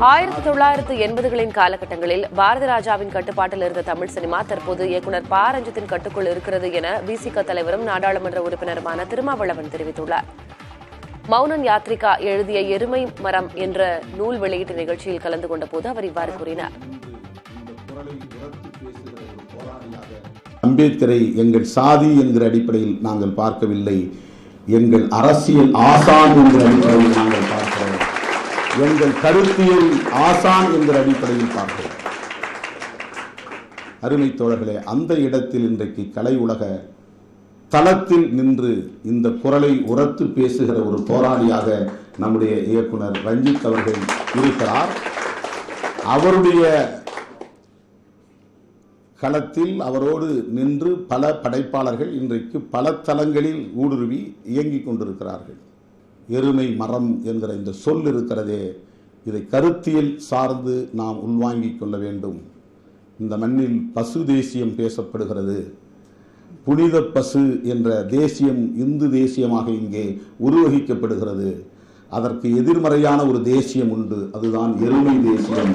1980களின் காலகட்டங்களில் பாரதி ராஜாவின் கட்டுப்பாட்டில் இருந்த தமிழ் சினிமா தற்போது இயக்குநர் ப. ரஞ்சித்தின் கட்டுக்குள் இருக்கிறது என விசிக தலைவரும் நாடாளுமன்ற உறுப்பினருமான திருமாவளவன் தெரிவித்துள்ளார். மௌனன் யாத்ரிகா எழுதிய எருமை மரம் என்ற நூல் வெளியீட்டு நிகழ்ச்சியில் கலந்து கொண்ட போது அவர் இவ்வாறு கூறினார். அம்பேத்கரை எங்கள் சாதி என்கிற அடிப்படையில் நாங்கள் பார்க்கவில்லை, எங்கள் அரசியல் ஆசான் என்கிற அடிப்படையில் நாங்கள் பார்க்கிறோம், எங்கள் கருத்தியல் ஆசான் என்கிற அடிப்படையில் பார்க்கிறோம். அருமை தோழர்களே, அந்த இடத்தில் இன்றைக்கு கலை உலக தளத்தில் நின்று இந்த குரலை உரத்து பேசுகிற ஒரு போராளியாக நம்முடைய இயக்குனர் ரஞ்சித் அவர்கள் இருக்கிறார். அவருடைய களத்தில் அவரோடு நின்று பல படைப்பாளர்கள் இன்றைக்கு பல தளங்களில் ஊடுருவி இயங்கிக் கொண்டிருக்கிறார்கள். எருமை மரம் என்கிற இந்த சொல் இருக்கிறதே, இதை கருத்தியல் சார்ந்து நாம் உள்வாங்கிக் கொள்ள வேண்டும். இந்த மண்ணில் பசு தேசியம் பேசப்படுகிறது. புனித பசு என்ற தேசியம் இந்து தேசியமாக இங்கே உருவகிக்கப்படுகிறது. அதற்கு எதிர்மறையான ஒரு தேசியம் உண்டு, அதுதான் எருமை தேசியம்.